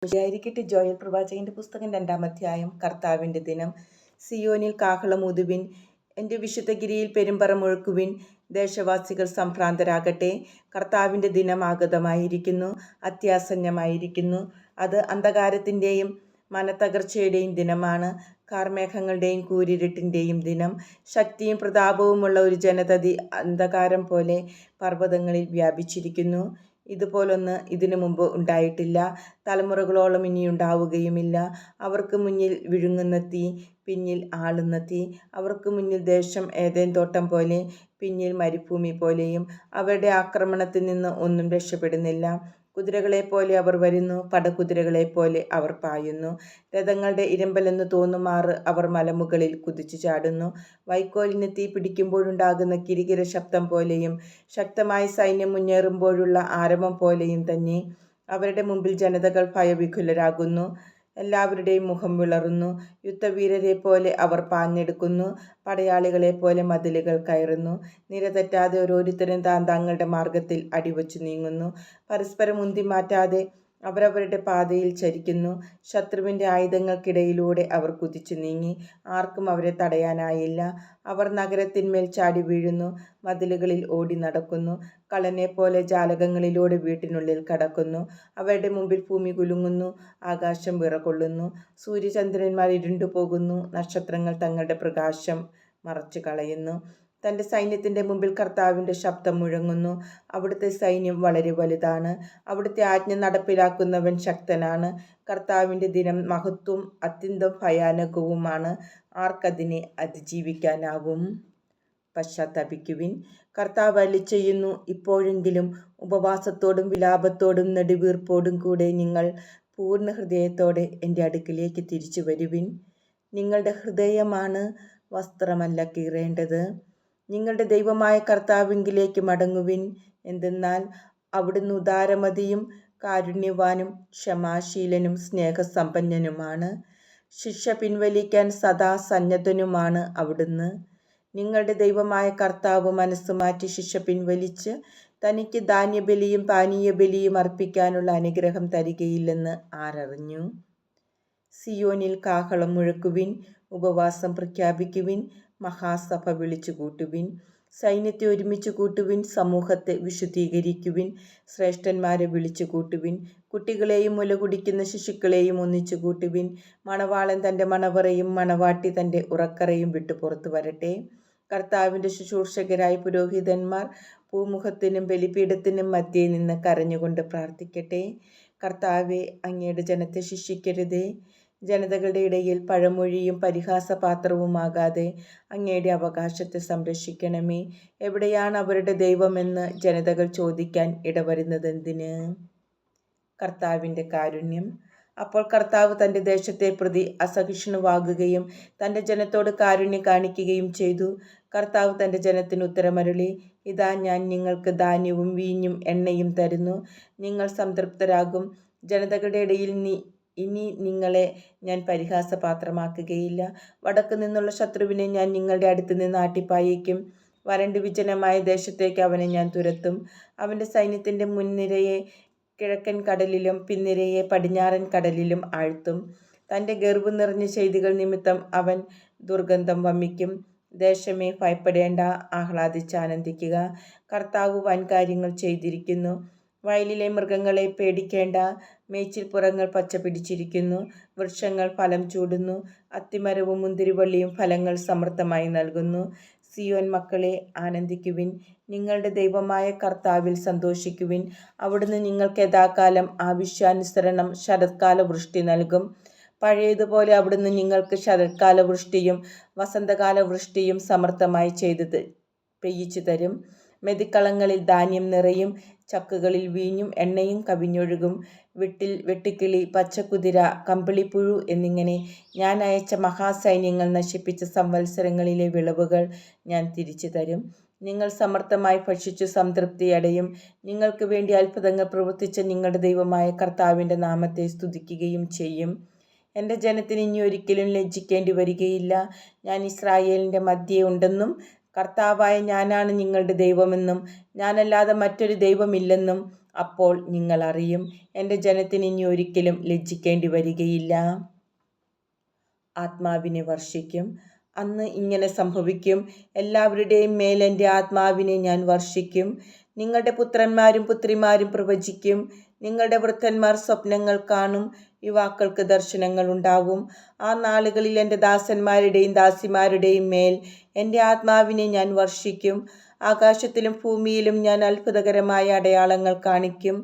ശരിയായിരിക്കട്ടെ. Joel പ്രവാചകന്റെ പുസ്തകം 2-ാം അധ്യായം. കർത്താവിൻ്റെ ദിനം. സിയോനിൽ കാഹളമൂതുവിൻ, എൻ്റെ വിശുദ്ധഗിരിയിൽ പെരുമ്പറ മുഴക്കുവിൻ. ദേശവാസികൾ സംഭ്രാന്തരാകട്ടെ. കർത്താവിൻ്റെ ദിനം ആഗതമായിരിക്കുന്നു, അത്യാസന്നമായിരിക്കുന്നു. അത് അന്ധകാരത്തിൻ്റെയും മനത്തകർച്ചയുടെയും ദിനമാണ്, കാർമേഘങ്ങളുടെയും കൂരിരുട്ടിൻ്റെയും ദിനം. ശക്തിയും പ്രതാപവുമുള്ള ഒരു ജനതതി അന്ധകാരം പോലെ പർവ്വതങ്ങളിൽ വ്യാപിച്ചിരിക്കുന്നു. ഇതുപോലൊന്ന് ഇതിനു മുമ്പ് ഉണ്ടായിട്ടില്ല, തലമുറകളോളം ഇനിയുണ്ടാവുകയുമില്ല. അവർക്ക് മുന്നിൽ വിഴുങ്ങുന്ന തീ, പിന്നിൽ ആളുന്ന തീ. അവർക്ക് മുന്നിൽ ദേശം ഏദെൻ തോട്ടം പോലെ, പിന്നിൽ മരുഭൂമി പോലെയും. അവരുടെ ആക്രമണത്തിൽ നിന്ന് ഒന്നും രക്ഷപ്പെടുന്നില്ല. കുതിരകളെപ്പോലെ അവർ വരുന്നു, പടക്കുതിരകളെപ്പോലെ അവർ പായുന്നു. രഥങ്ങളുടെ ഇരമ്പലെന്ന് തോന്നുമാറ് അവർ മലമുകളിൽ കുതിച്ചു ചാടുന്നു. വൈക്കോലിന് തീ പിടിക്കുമ്പോഴുണ്ടാകുന്ന കിരികിര ശബ്ദം പോലെയും ശക്തമായ സൈന്യം മുന്നേറുമ്പോഴുള്ള ആരവം പോലെയും തന്നെ. അവരുടെ മുമ്പിൽ ജനതകൾ ഭയവിഹുലരാകുന്നു, എല്ലാവരുടെയും മുഖം വിളറുന്നു. യുദ്ധവീരരെ പോലെ അവർ പാഞ്ഞെടുക്കുന്നു, പടയാളികളെപ്പോലെ മതിലുകൾ കയറുന്നു. നിരതെറ്റാതെ ഓരോരുത്തരും തങ്ങളുടെ മാർഗത്തിൽ അടിവച്ചു നീങ്ങുന്നു. പരസ്പരം ഉന്തിമാറ്റാതെ അവരവരുടെ പാതയിൽ ചരിക്കുന്നു. ശത്രുവിൻ്റെ ആയുധങ്ങൾക്കിടയിലൂടെ അവർ കുതിച്ചു നീങ്ങി, ആർക്കും അവരെ തടയാനായില്ല. അവർ നഗരത്തിന്മേൽ ചാടി വീഴുന്നു, മതിലുകളിൽ ഓടി നടക്കുന്നു, കള്ളനെപ്പോലെ ജാലകങ്ങളിലൂടെ വീട്ടിനുള്ളിൽ കടക്കുന്നു. അവരുടെ മുമ്പിൽ ഭൂമി കുലുങ്ങുന്നു, ആകാശം വിറകൊള്ളുന്നു, സൂര്യചന്ദ്രന്മാർ ഇരുണ്ടുപോകുന്നു, നക്ഷത്രങ്ങൾ തങ്ങളുടെ പ്രകാശം മറച്ചു കളയുന്നു. തൻ്റെ സൈന്യത്തിൻ്റെ മുമ്പിൽ കർത്താവിൻ്റെ ശബ്ദം മുഴങ്ങുന്നു. അവിടുത്തെ സൈന്യം വളരെ വലുതാണ്, അവിടുത്തെ ആജ്ഞ നടപ്പിലാക്കുന്നവൻ ശക്തനാണ്. കർത്താവിൻ്റെ ദിനം മഹത്വവും അത്യന്തം ഭയാനകവുമാണ്. ആർക്കതിനെ അതിജീവിക്കാനാവും? പശ്ചാത്തപിക്കുവിൻ, കർത്താവ് അരുളിച്ചെയ്യുന്നു. ഇപ്പോഴെങ്കിലും ഉപവാസത്തോടും വിലാപത്തോടും നെടുവീർപ്പോടും കൂടെ നിങ്ങൾ പൂർണ്ണ ഹൃദയത്തോടെ എൻ്റെ അടുക്കിലേക്ക് തിരിച്ചു വരുവിൻ. നിങ്ങളുടെ ഹൃദയമാണ്, വസ്ത്രമല്ല കീറേണ്ടത്. നിങ്ങളുടെ ദൈവമായ കർത്താവിങ്കിലേക്ക് മടങ്ങുവിൻ. എന്തെന്നാൽ അവിടുന്ന് ഉദാരമതിയും കാരുണ്യവാനും ക്ഷമാശീലനും സ്നേഹസമ്പന്നനുമാണ്. ശിക്ഷ പിൻവലിക്കാൻ സദാ സന്നദ്ധനുമാണ് അവിടുന്ന്. നിങ്ങളുടെ ദൈവമായ കർത്താവ് മനസ്സ് മാറ്റി ശിക്ഷ പിൻവലിച്ച് തനിക്ക് ധാന്യബലിയും പാനീയബലിയും അർപ്പിക്കാനുള്ള അനുഗ്രഹം തരികയില്ലെന്ന് ആരറിഞ്ഞു? സിയോനിൽ കാഹളം മുഴക്കുവിൻ, ഉപവാസം പ്രഖ്യാപിക്കുവിൻ, മഹാസഭ വിളിച്ചു കൂട്ടുവിൻ. സൈന്യത്തെ ഒരുമിച്ച് കൂട്ടുവിൻ, സമൂഹത്തെ വിശുദ്ധീകരിക്കുവിൻ, ശ്രേഷ്ഠന്മാരെ വിളിച്ചു കൂട്ടുവിൻ. കുട്ടികളെയും മുല കുടിക്കുന്ന ശിശുക്കളെയും ഒന്നിച്ചു കൂട്ടുവിൻ. മണവാളൻ തൻ്റെ മണവറയും മണവാട്ടി തൻ്റെ ഉറക്കറയും വിട്ടു പുറത്തു വരട്ടെ. കർത്താവിൻ്റെ ശുശ്രൂഷകരായ പുരോഹിതന്മാർ പൂമുഖത്തിനും ബലിപീഠത്തിനും മധ്യേ നിന്ന് കരഞ്ഞുകൊണ്ട് പ്രാർത്ഥിക്കട്ടെ. കർത്താവെ, അങ്ങയുടെ ജനത്തെ ശിക്ഷിക്കരുതേ. ജനതകളുടെ ഇടയിൽ പഴമൊഴിയും പരിഹാസപാത്രവുമാകാതെ അങ്ങയുടെ അവകാശത്തെ സംരക്ഷിക്കണമേ. എവിടെയാണ് അവരുടെ ദൈവമെന്ന് ജനതകൾ ചോദിക്കാൻ ഇടവരുന്നതെന്തിന്? കർത്താവിൻ്റെ കാരുണ്യം. അപ്പോൾ കർത്താവ് തൻ്റെ ദേശത്തെ പ്രതി അസഹിഷ്ണുവാകുകയും തൻ്റെ ജനത്തോട് കാരുണ്യം കാണിക്കുകയും ചെയ്തു. കർത്താവ് തൻ്റെ ജനത്തിന് ഉത്തരമരുളി, ഇതാ ഞാൻ നിങ്ങൾക്ക് ധാന്യവും വീഞ്ഞും എണ്ണയും തരുന്നു, നിങ്ങൾ സംതൃപ്തരാകും. ജനതകളുടെ ഇടയിൽ ഇനി നിങ്ങളെ ഞാൻ പരിഹാസപാത്രമാക്കുകയില്ല. വടക്ക് നിന്നുള്ള ശത്രുവിനെ ഞാൻ നിങ്ങളുടെ അടുത്ത് നിന്ന് ആട്ടിപ്പായിക്കും. വരണ്ട് വിജനമായ ദേശത്തേക്ക് അവനെ ഞാൻ തുരത്തും. അവൻ്റെ സൈന്യത്തിൻ്റെ മുൻനിരയെ കിഴക്കൻ കടലിലും പിൻനിരയെ പടിഞ്ഞാറൻ കടലിലും ആഴ്ത്തും. തൻ്റെ ഗർവ് നിറഞ്ഞ ചെയ്തികൾ നിമിത്തം അവൻ ദുർഗന്ധം വമിക്കും. ദേശമേ, ഭയപ്പെടേണ്ട, ആഹ്ലാദിച്ച് ആനന്ദിക്കുക. കർത്താവ് വൻകാര്യങ്ങൾ ചെയ്തിരിക്കുന്നു. വയലിലെ മൃഗങ്ങളെ പേടിക്കേണ്ട, മേച്ചിൽപ്പുറങ്ങൾ പച്ച പിടിച്ചിരിക്കുന്നു, വൃക്ഷങ്ങൾ ഫലം ചൂടുന്നു, അത്തിമരവും മുന്തിരിവള്ളിയും ഫലങ്ങൾ സമൃദ്ധമായി നൽകുന്നു. സിയോൻ മക്കളെ, ആനന്ദിക്കുവിൻ, നിങ്ങളുടെ ദൈവമായ കർത്താവിൽ സന്തോഷിക്കുവിൻ. അവിടുന്ന് നിങ്ങൾക്ക് യഥാകാലം ആവശ്യാനുസരണം ശരത്കാല വൃഷ്ടി നൽകും. പഴയതുപോലെ അവിടുന്ന് നിങ്ങൾക്ക് ശരത്കാല വൃഷ്ടിയും വസന്തകാല വൃഷ്ടിയും സമൃദ്ധമായി പെയ്യിച്ചു തരും. മെതിക്കളങ്ങളിൽ ധാന്യം നിറയും, ചക്കുകളിൽ വീഞ്ഞും എണ്ണയും കവിഞ്ഞൊഴുകും. വെട്ടുക്കിളി, പച്ചക്കുതിര, കമ്പിളിപ്പുഴു എന്നിങ്ങനെ ഞാൻ അയച്ച മഹാസൈന്യങ്ങൾ നശിപ്പിച്ച സംവത്സരങ്ങളിലെ വിളവുകൾ ഞാൻ തിരിച്ചു തരും. നിങ്ങൾ സമർത്ഥമായി ഭക്ഷിച്ചു സംതൃപ്തിയടയും. നിങ്ങൾക്ക് വേണ്ടി അത്ഭുതങ്ങൾ പ്രവർത്തിച്ച നിങ്ങളുടെ ദൈവമായ കർത്താവിൻ്റെ നാമത്തെ സ്തുതിക്കുകയും ചെയ്യും. എൻ്റെ ജനത്തിന് ഇനി ഒരിക്കലും ലജ്ജിക്കേണ്ടി വരികയില്ല. ഞാൻ ഇസ്രായേലിൻ്റെ മധ്യേ ഉണ്ടെന്നും കർത്താവായ ഞാനാണ് നിങ്ങളുടെ ദൈവമെന്നും ഞാനല്ലാതെ മറ്റൊരു ദൈവമില്ലെന്നും അപ്പോൾ നിങ്ങൾ അറിയും, എൻ്റെ ജനത്തിന് ഇനി ഒരിക്കലും ലജ്ജിക്കേണ്ടി വരികയില്ല. ആത്മാവിനെ വർഷിക്കും. അന്ന് ഇങ്ങനെ സംഭവിക്കും. എല്ലാവരുടെയും മേൽ എൻ്റെ ആത്മാവിനെ ഞാൻ വർഷിക്കും. നിങ്ങളുടെ പുത്രന്മാരും പുത്രിമാരും പ്രവചിക്കും. നിങ്ങളുടെ വൃദ്ധന്മാർ സ്വപ്നങ്ങൾ കാണും. യുവാക്കൾക്ക് ദർശനങ്ങൾ ഉണ്ടാവും. ആ നാളുകളിൽ എൻ്റെ ദാസന്മാരുടെയും ദാസിമാരുടെയും മേൽ എൻ്റെ ആത്മാവിനെ ഞാൻ വർഷിക്കും. ആകാശത്തിലും ഭൂമിയിലും ഞാൻ അത്ഭുതകരമായ അടയാളങ്ങൾ കാണിക്കും.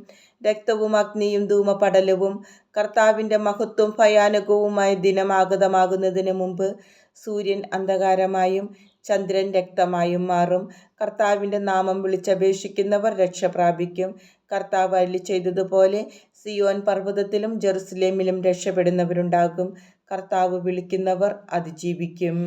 രക്തവും അഗ്നിയും ധൂമപടലവും. കർത്താവിൻ്റെ മഹത്വം ഭയാനകവുമായ ദിനം ആഗതമാകുന്നതിന് മുമ്പ് സൂര്യൻ അന്ധകാരമായും ചന്ദ്രൻ രക്തമായും മാറും. കർത്താവിൻ്റെ നാമം വിളിച്ചപേക്ഷിക്കുന്നവർ രക്ഷ പ്രാപിക്കും. കർത്താവ് അരുളി ചെയ്തതുപോലെ സിയോൻ പർവ്വതത്തിലും ജെറുസലേമിലും രക്ഷപ്പെടുന്നവരുണ്ടാകും. കർത്താവ് വിളിക്കുന്നവർ അതിജീവിക്കും.